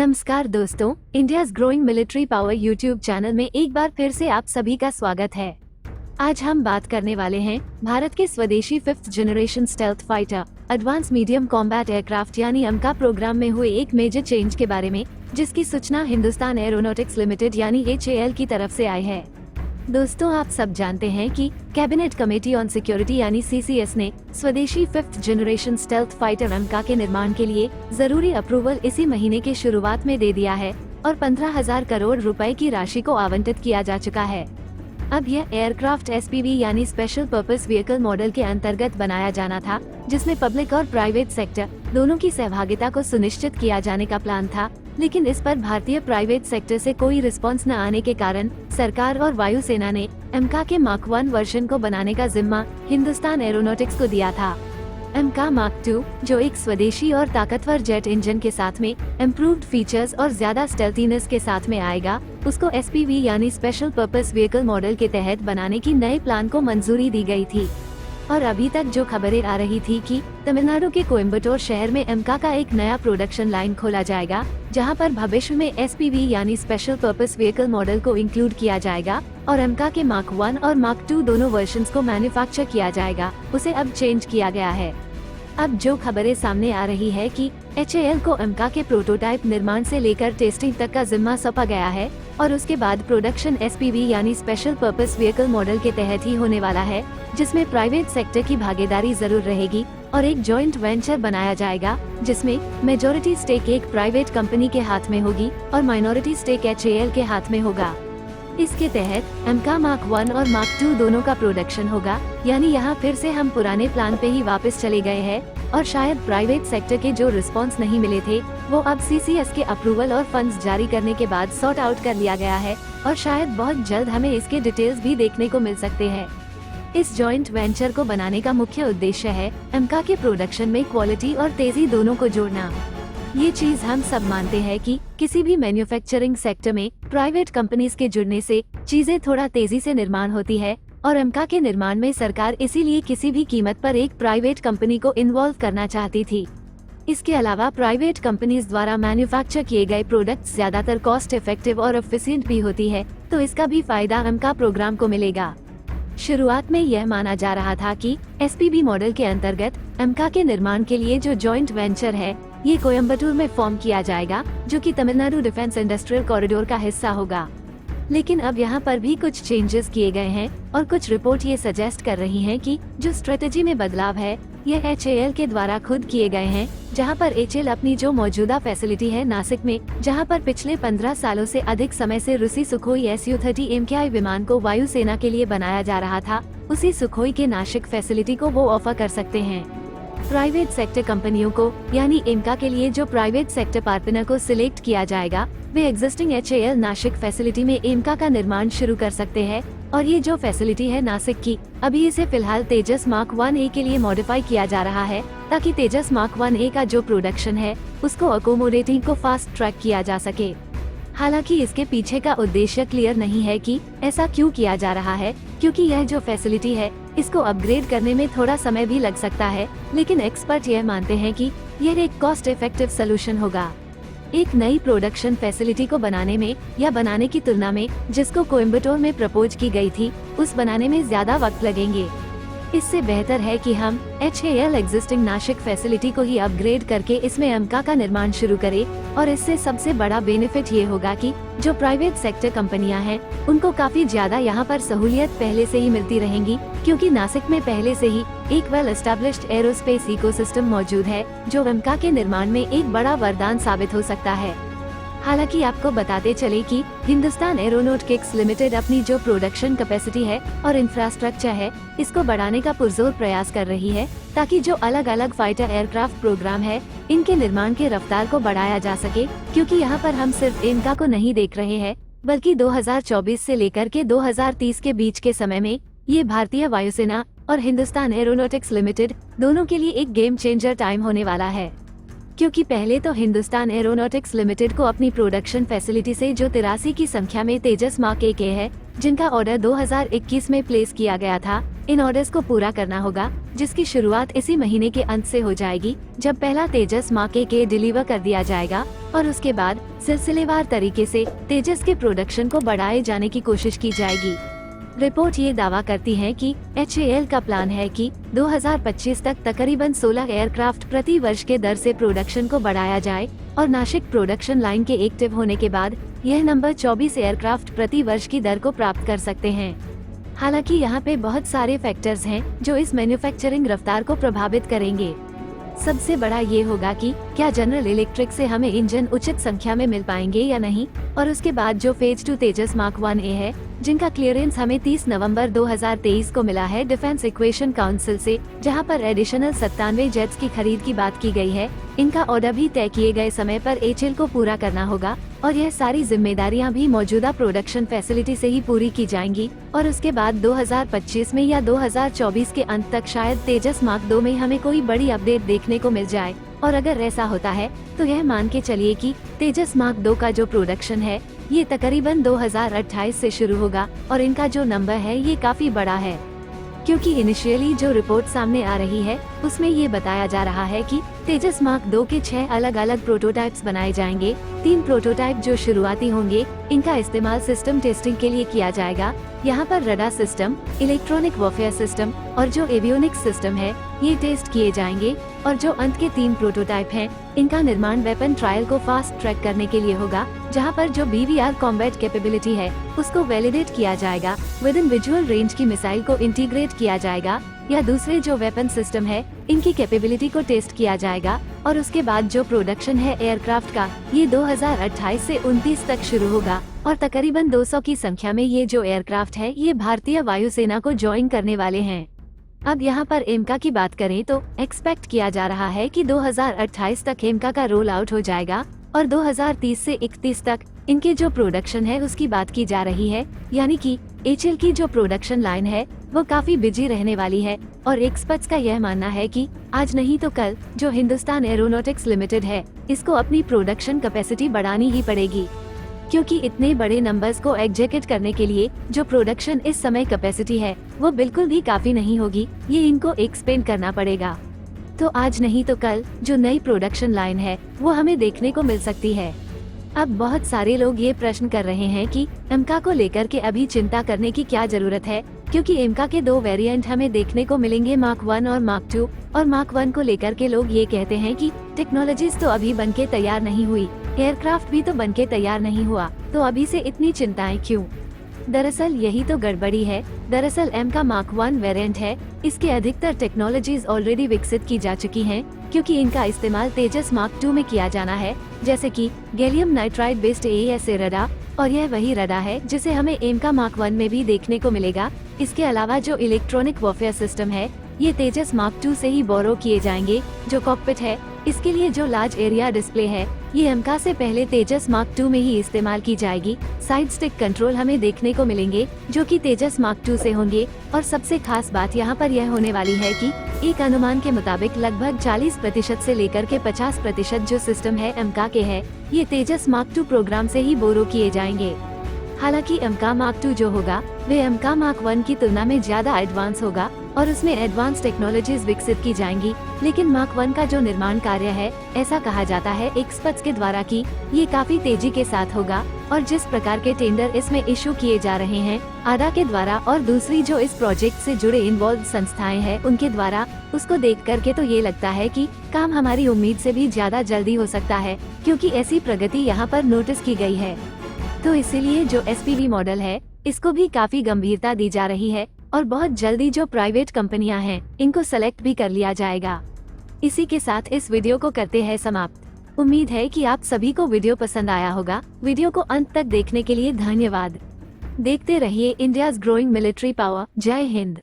नमस्कार दोस्तों, India's growing military power YouTube channel में एक बार फिर से आप सभी का स्वागत है। आज हम बात करने वाले हैं भारत के स्वदेशी 5th generation stealth fighter advance medium combat aircraft यानी एमका प्रोग्राम में हुए एक मेजर चेंज के बारे में, जिसकी सूचना हिंदुस्तान एरोनॉटिक्स लिमिटेड यानी HAL की तरफ से आई है। दोस्तों, आप सब जानते हैं कि कैबिनेट कमेटी ऑन सिक्योरिटी यानी CCS ने स्वदेशी 5th जनरेशन स्टेल्थ फाइटर एमका के निर्माण के लिए जरूरी अप्रूवल इसी महीने के शुरुआत में दे दिया है और 15,000 करोड़ रुपए की राशि को आवंटित किया जा चुका है। अब यह एयरक्राफ्ट SPV यानी स्पेशल पर्पस व्हीकल मॉडल के अंतर्गत बनाया जाना था, जिसमें पब्लिक और प्राइवेट सेक्टर दोनों की सहभागिता को सुनिश्चित किया जाने का प्लान था। लेकिन इस पर भारतीय प्राइवेट सेक्टर से कोई रिस्पांस न आने के कारण सरकार और वायुसेना ने एमका के मार्क 1 वर्जन को बनाने का जिम्मा हिंदुस्तान एरोनॉटिक्स को दिया था। एमका मार्क 2, जो एक स्वदेशी और ताकतवर जेट इंजन के साथ में इम्प्रूव्ड फीचर्स और ज्यादा स्टेल्थीनेस के साथ में आएगा, उसको SPV यानी स्पेशल पर्पस व्हीकल मॉडल के तहत बनाने की नए प्लान को मंजूरी दी गई थी। और अभी तक जो खबरें आ रही थी कि तमिलनाडु के कोयम्बटूर शहर में एमका का एक नया प्रोडक्शन लाइन खोला जाएगा, जहां पर भविष्य में SPV यानी स्पेशल पर्पस व्हीकल मॉडल को इंक्लूड किया जाएगा और एमका के मार्क 1 और मार्क 2 दोनों वर्जन्स को मैन्युफैक्चर किया जाएगा, उसे अब चेंज किया गया है। अब जो खबरें सामने आ रही है कि HAL को एमका के प्रोटोटाइप निर्माण से लेकर टेस्टिंग तक का जिम्मा सौंपा गया है और उसके बाद प्रोडक्शन SPV यानी स्पेशल पर्पस व्हीकल मॉडल के तहत ही होने वाला है, जिसमें प्राइवेट सेक्टर की भागीदारी जरूर रहेगी और एक जॉइंट वेंचर बनाया जाएगा, जिसमें मेजॉरिटी स्टेक एक प्राइवेट कंपनी के हाथ में होगी और माइनॉरिटी स्टेक HAL के हाथ में होगा। इसके तहत एमका मार्क 1 और मार्क 2 दोनों का प्रोडक्शन होगा, यानी यहाँ फिर से हम पुराने प्लान पे ही वापस चले गए हैं और शायद प्राइवेट सेक्टर के जो रिस्पांस नहीं मिले थे वो अब CCS के अप्रूवल और फंड्स जारी करने के बाद सॉर्ट आउट कर लिया गया है और शायद बहुत जल्द हमें इसके डिटेल्स भी देखने को मिल सकते हैं। इस जॉइंट वेंचर को बनाने का मुख्य उद्देश्य है एमका के प्रोडक्शन में क्वालिटी और तेजी दोनों को जोड़ना। ये चीज हम सब मानते हैं कि किसी भी मैन्युफैक्चरिंग सेक्टर में प्राइवेट कंपनीज के जुड़ने से चीजें थोड़ा तेजी से निर्माण होती है और एमका के निर्माण में सरकार इसीलिए किसी भी कीमत पर एक प्राइवेट कंपनी को इन्वॉल्व करना चाहती थी। इसके अलावा प्राइवेट कंपनीज द्वारा मैन्युफैक्चर किए गए प्रोडक्ट्स ज्यादातर कॉस्ट इफेक्टिव और एफिशिएंट भी होती है, तो इसका भी फायदा एमका प्रोग्राम को मिलेगा। शुरुआत में यह माना जा रहा था कि SPV मॉडल के अंतर्गत एमका के निर्माण के लिए जो जॉइंट वेंचर है, ये कोयम्बटूर में फॉर्म किया जाएगा, जो कि तमिलनाडु डिफेंस इंडस्ट्रियल कॉरिडोर का हिस्सा होगा। लेकिन अब यहाँ पर भी कुछ चेंजेस किए गए हैं और कुछ रिपोर्ट ये सजेस्ट कर रही हैं कि जो स्ट्रेटेजी में बदलाव है यह HAL के द्वारा खुद किए गए हैं, जहाँ पर HAL अपनी जो मौजूदा फैसिलिटी है नासिक में, जहाँ पर पिछले 15 सालों से अधिक समय से रूसी सुखोई Su-30 MKI विमान को वायुसेना के लिए बनाया जा रहा था, उसी सुखोई के नासिक फैसिलिटी को वो ऑफर कर सकते हैं। प्राइवेट सेक्टर कंपनियों को यानी एमका के लिए जो प्राइवेट सेक्टर पार्टनर को सिलेक्ट किया जाएगा, वे एग्जिस्टिंग HAL नासिक फैसिलिटी में एमका का निर्माण शुरू कर सकते हैं और ये जो फैसिलिटी है नासिक की, अभी इसे फिलहाल तेजस मार्क 1A के लिए मॉडिफाई किया जा रहा है, ताकि तेजस मार्क 1A का जो प्रोडक्शन है उसको अकोमोडेटिंग को फास्ट ट्रैक किया जा सके। हालांकि इसके पीछे का उद्देश्य क्लियर नहीं है कि ऐसा क्यों किया जा रहा है, क्योंकि यह जो फैसिलिटी है इसको अपग्रेड करने में थोड़ा समय भी लग सकता है, लेकिन एक्सपर्ट यह मानते हैं कि यह एक कॉस्ट इफेक्टिव सोल्यूशन होगा। एक नई प्रोडक्शन फैसिलिटी को बनाने में या बनाने की तुलना में जिसको कोयम्बटूर में प्रपोज की गई थी, उस बनाने में ज्यादा वक्त लगेंगे। इससे बेहतर है कि हम HAL एग्जिस्टिंग नासिक फैसिलिटी को ही अपग्रेड करके इसमें एमका का निर्माण शुरू करें और इससे सबसे बड़ा बेनिफिट ये होगा कि जो प्राइवेट सेक्टर कंपनियां हैं उनको काफी ज्यादा यहाँ पर सहूलियत पहले से ही मिलती रहेंगी, क्योंकि नासिक में पहले से ही एक वेल एस्टेब्लिश्ड एरोस्पेस इकोसिस्टम मौजूद है, जो एमका के निर्माण में एक बड़ा वरदान साबित हो सकता है। हालांकि आपको बताते चले कि हिंदुस्तान एरोनॉटिक्स लिमिटेड अपनी जो प्रोडक्शन कैपेसिटी है और इंफ्रास्ट्रक्चर है, इसको बढ़ाने का पुरजोर प्रयास कर रही है, ताकि जो अलग अलग फाइटर एयरक्राफ्ट प्रोग्राम है इनके निर्माण के रफ्तार को बढ़ाया जा सके, क्योंकि यहाँ पर हम सिर्फ एमका को नहीं देख रहे हैं, बल्कि 2024 से लेकर के 2030 के बीच के समय में ये भारतीय वायुसेना और हिंदुस्तान एरोनॉटिक्स लिमिटेड दोनों के लिए एक गेम चेंजर टाइम होने वाला है। क्योंकि पहले तो हिंदुस्तान एरोनॉटिक्स लिमिटेड को अपनी प्रोडक्शन फैसिलिटी से जो 83 की संख्या में तेजस मार्क 1A है, जिनका ऑर्डर 2021 में प्लेस किया गया था, इन ऑर्डर्स को पूरा करना होगा, जिसकी शुरुआत इसी महीने के अंत से हो जाएगी, जब पहला तेजस मार्क के डिलीवर कर दिया जाएगा और उसके बाद सिलसिलेवार तरीके से तेजस के प्रोडक्शन को बढ़ाए जाने की कोशिश की जाएगी। रिपोर्ट ये दावा करती है कि HAL का प्लान है कि 2025 तक तकरीबन 16 एयरक्राफ्ट प्रति वर्ष के दर से प्रोडक्शन को बढ़ाया जाए और नासिक प्रोडक्शन लाइन के एक्टिव होने के बाद यह नंबर 24 एयरक्राफ्ट प्रति वर्ष की दर को प्राप्त कर सकते हैं। हालांकि यहाँ पे बहुत सारे फैक्टर्स हैं जो इस मैन्युफैक्चरिंग रफ्तार को प्रभावित करेंगे। सबसे बड़ा ये होगा कि क्या जनरल इलेक्ट्रिक से हमें इंजन उचित संख्या में मिल पाएंगे या नहीं, और उसके बाद जो फेज 2 तेजस मार्क 1A है, जिनका क्लियरेंस हमें 30 नवंबर 2023 को मिला है डिफेंस इक्वेशन काउंसिल से, जहां पर एडिशनल 97 जेट्स की खरीद की बात की गई है। इनका ऑर्डर भी तय किए गए समय पर HAL को पूरा करना होगा और यह सारी जिम्मेदारियां भी मौजूदा प्रोडक्शन फैसिलिटी से ही पूरी की जाएंगी और उसके बाद 2025 में या 2024 के अंत तक शायद तेजस मार्क 2 में हमें कोई बड़ी अपडेट देखने को मिल जाए। और अगर ऐसा होता है तो यह मान के चलिए कि तेजस मार्क 2 का जो प्रोडक्शन है ये तकरीबन 2028 से शुरू होगा और इनका जो नंबर है ये काफी बड़ा है, क्योंकि इनिशियली जो रिपोर्ट सामने आ रही है उसमें ये बताया जा रहा है कि तेजस मार्क 2 के 6 अलग अलग प्रोटोटाइप्स बनाए जाएंगे। 3 प्रोटोटाइप जो शुरुआती होंगे, इनका इस्तेमाल सिस्टम टेस्टिंग के लिए किया जाएगा। यहाँ पर radar system, electronic warfare system और जो एवियोनिक्स सिस्टम है ये टेस्ट किए जाएंगे और जो अंत के 3 प्रोटोटाइप हैं, इनका निर्माण वेपन ट्रायल को फास्ट ट्रैक करने के लिए होगा, जहां पर जो BVR कॉम्बैट कैपेबिलिटी है उसको वैलिडेट किया जाएगा, विद इन विजुअल रेंज की मिसाइल को इंटीग्रेट किया जाएगा, या दूसरे जो वेपन सिस्टम है इनकी कैपेबिलिटी को टेस्ट किया जाएगा और उसके बाद जो प्रोडक्शन है एयरक्राफ्ट का ये 2028 से 29 तक शुरू होगा और तकरीबन 200 की संख्या में ये जो एयरक्राफ्ट है ये भारतीय वायुसेना को ज्वाइन करने वाले हैं। अब यहाँ पर एमका की बात करें तो एक्सपेक्ट किया जा रहा है कि 2028 तक एमका का रोल आउट हो जाएगा और 2030 से 31 तक इनके जो प्रोडक्शन है उसकी बात की जा रही है, यानी कि HAL की जो प्रोडक्शन लाइन है वो काफी बिजी रहने वाली है और एक्सपर्ट्स का यह मानना है कि आज नहीं तो कल जो हिंदुस्तान एरोनॉटिक्स लिमिटेड है इसको अपनी प्रोडक्शन कैपेसिटी बढ़ानी ही पड़ेगी, क्योंकि इतने बड़े नंबर्स को एग्जीक्यूट करने के लिए जो प्रोडक्शन इस समय कैपेसिटी है वो बिल्कुल भी काफी नहीं होगी, ये इनको एक्सपेंड करना पड़ेगा। तो आज नहीं तो कल जो नई प्रोडक्शन लाइन है वो हमें देखने को मिल सकती है। अब बहुत सारे लोग ये प्रश्न कर रहे हैं कि एमका को लेकर के अभी चिंता करने की क्या जरूरत है, क्योंकि एमका के 2 वेरिएंट हमें देखने को मिलेंगे, मार्क 1 और मार्क 2। और मार्क 1 को लेकर के लोग ये कहते हैं कि टेक्नोलॉजीज तो अभी बनके तैयार नहीं हुई, एयरक्राफ्ट भी तो बनके तैयार नहीं हुआ, तो अभी से इतनी चिंताएं क्यों। दरअसल यही तो गड़बड़ी है। दरअसल एमका मार्क 1 वेरिएंट है, इसके अधिकतर टेक्नोलॉजीज ऑलरेडी विकसित की जा चुकी हैं, क्योंकि इनका इस्तेमाल तेजस मार्क 2 में किया जाना है, जैसे कि gallium nitride based AESA radar, और यह वही रडार है जिसे हमें एमका मार्क 1 में भी देखने को मिलेगा। इसके अलावा जो इलेक्ट्रॉनिक वॉरफेयर सिस्टम है ये तेजस मार्क 2 से ही बोरो किए जाएंगे। जो कॉकपिट है इसके लिए जो लार्ज एरिया डिस्प्ले है ये एमका से पहले तेजस मार्क 2 में ही इस्तेमाल की जाएगी। साइड स्टिक कंट्रोल हमें देखने को मिलेंगे जो कि तेजस मार्क 2 से होंगे। और सबसे खास बात यहाँ पर यह होने वाली है कि एक अनुमान के मुताबिक लगभग 40% से लेकर के 50% जो सिस्टम है एमका के है ये तेजस मार्क 2 प्रोग्राम से ही बोरो किए जाएंगे। हालांकि एमका मार्क 2 जो होगा वे एमका मार्क 1 की तुलना में ज्यादा एडवांस होगा और उसमें एडवांस टेक्नोलॉजीज विकसित की जाएंगी, लेकिन मार्क 1 का जो निर्माण कार्य है ऐसा कहा जाता है एक्सपर्ट्स के द्वारा कि ये काफी तेजी के साथ होगा और जिस प्रकार के टेंडर इसमें इशू किए जा रहे हैं आडा के द्वारा और दूसरी जो इस प्रोजेक्ट से जुड़े इन्वॉल्व संस्थाएं हैं उनके द्वारा, उसको देख करके तो ये लगता है कि काम हमारी उम्मीद से भी ज्यादा जल्दी हो सकता है, क्योंकि ऐसी प्रगति यहाँ पर नोटिस की गई है। तो इसीलिए जो SPV मॉडल है इसको भी काफी गंभीरता दी जा रही है और बहुत जल्दी जो प्राइवेट कंपनियां हैं इनको सेलेक्ट भी कर लिया जाएगा। इसी के साथ इस वीडियो को करते हैं समाप्त। उम्मीद है कि आप सभी को वीडियो पसंद आया होगा। वीडियो को अंत तक देखने के लिए धन्यवाद। देखते रहिए इंडियाज ग्रोइंग मिलिट्री पावर। जय हिंद।